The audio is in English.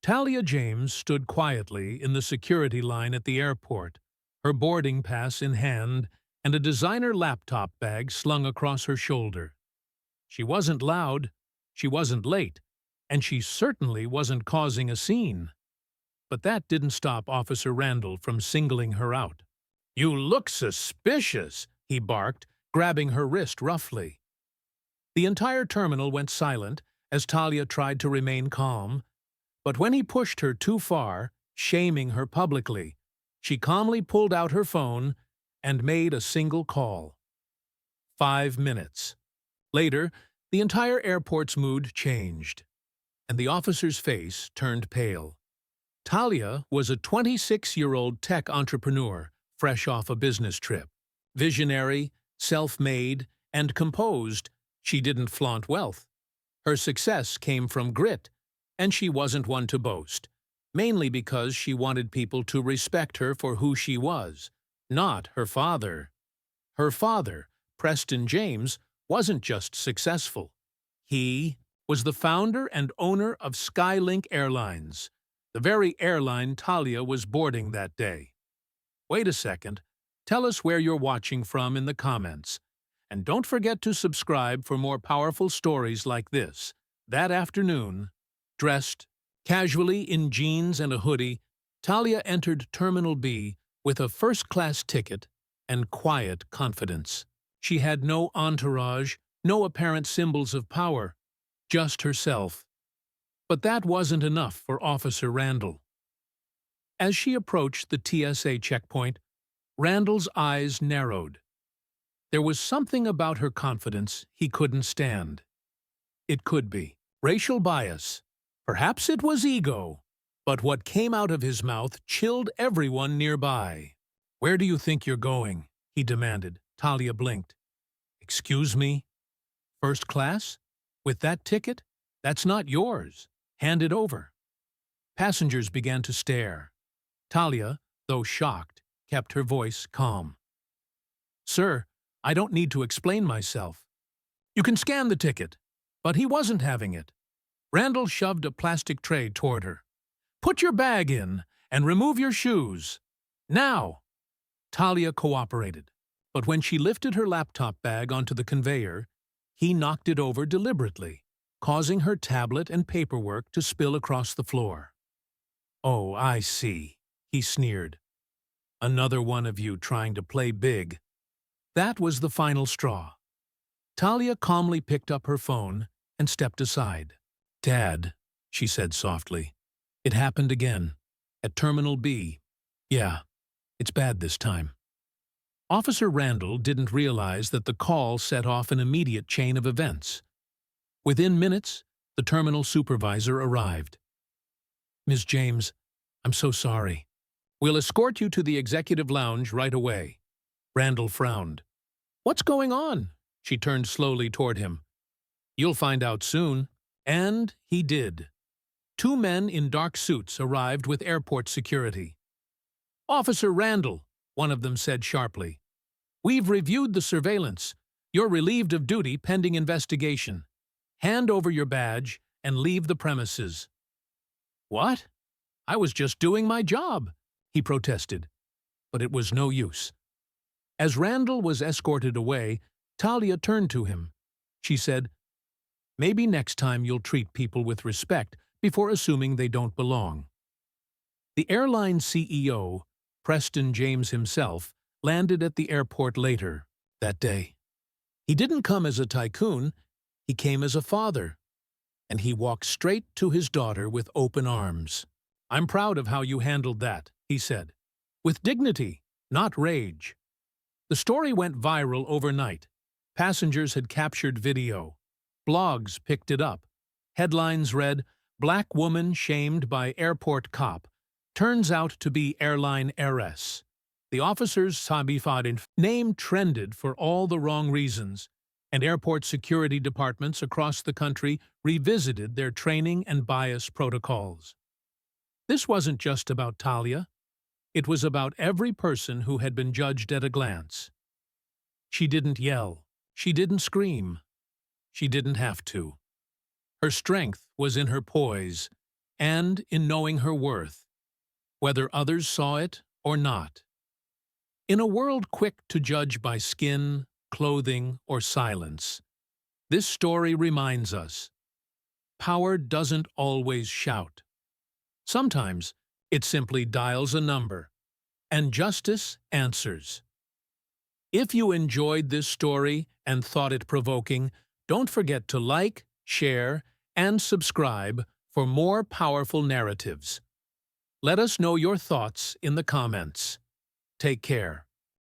Talia James stood quietly in the security line at the airport, her boarding pass in hand and a designer laptop bag slung across her shoulder. She wasn't loud, she wasn't late, and she certainly wasn't causing a scene. But that didn't stop Officer Randall from singling her out. "You look suspicious," he barked, grabbing her wrist roughly. The entire terminal went silent as Talia tried to remain calm, but when he pushed her too far, shaming her publicly, she calmly pulled out her phone and made a single call. 5 minutes. Later, the entire airport's mood changed, and the officer's face turned pale. Talia was a 26-year-old tech entrepreneur, fresh off a business trip. Visionary, self-made, and composed, she didn't flaunt wealth. Her success came from grit, and she wasn't one to boast, mainly because she wanted people to respect her for who she was, not her father. Her father, Preston James, wasn't just successful. He was the founder and owner of Skylink Airlines, the very airline Talia was boarding that day. Wait a second. Tell us where you're watching from in the comments. And don't forget to subscribe for more powerful stories like this. That afternoon, dressed casually in jeans and a hoodie, Talia entered Terminal B with a first-class ticket and quiet confidence. She had no entourage, no apparent symbols of power, just herself. But that wasn't enough for Officer Randall. As she approached the TSA checkpoint, Randall's eyes narrowed. There was something about her confidence he couldn't stand. It could be racial bias. Perhaps it was ego. But what came out of his mouth chilled everyone nearby. "Where do you think you're going?" he demanded. Talia blinked. "Excuse me? First class? With that ticket? That's not yours. Hand it over." Passengers began to stare. Talia, though shocked, kept her voice calm. "Sir, I don't need to explain myself. You can scan the ticket." But he wasn't having it. Randall shoved a plastic tray toward her. "Put your bag in and remove your shoes. Now!" Talia cooperated, but when she lifted her laptop bag onto the conveyor, he knocked it over deliberately, causing her tablet and paperwork to spill across the floor. "Oh, I see," he sneered. "Another one of you trying to play big." That was the final straw. Talia calmly picked up her phone and stepped aside. "Dad," she said softly, "it happened again. At Terminal B. Yeah, it's bad this time." Officer Randall didn't realize that the call set off an immediate chain of events. Within minutes, the terminal supervisor arrived. "Ms. James, I'm so sorry. We'll escort you to the executive lounge right away." Randall frowned. "What's going on?" She turned slowly toward him. "You'll find out soon." And he did. 2 men in dark suits arrived with airport security. "Officer Randall," one of them said sharply, "we've reviewed the surveillance. You're relieved of duty pending investigation. Hand over your badge and leave the premises." "What? I was just doing my job," he protested. But it was no use. As Randall was escorted away, Talia turned to him. She said, "Maybe next time you'll treat people with respect before assuming they don't belong." The airline CEO, Preston James himself, landed at the airport later that day. He didn't come as a tycoon, he came as a father, and he walked straight to his daughter with open arms. "I'm proud of how you handled that," he said. "With dignity, not rage." The story went viral overnight. Passengers had captured video. Blogs picked it up. Headlines read, "Black woman shamed by airport cop. Turns out to be airline heiress." The officer's Sabifadin name trended for all the wrong reasons, and airport security departments across the country revisited their training and bias protocols. This wasn't just about Talia. It was about every person who had been judged at a glance. She didn't yell. She didn't scream. She didn't have to. Her strength was in her poise, and in knowing her worth, whether others saw it or not. In a world quick to judge by skin, clothing, or silence, this story reminds us, power doesn't always shout. Sometimes it simply dials a number, and justice answers. If you enjoyed this story and thought it provoking, don't forget to like, share, and subscribe for more powerful narratives. Let us know your thoughts in the comments. Take care.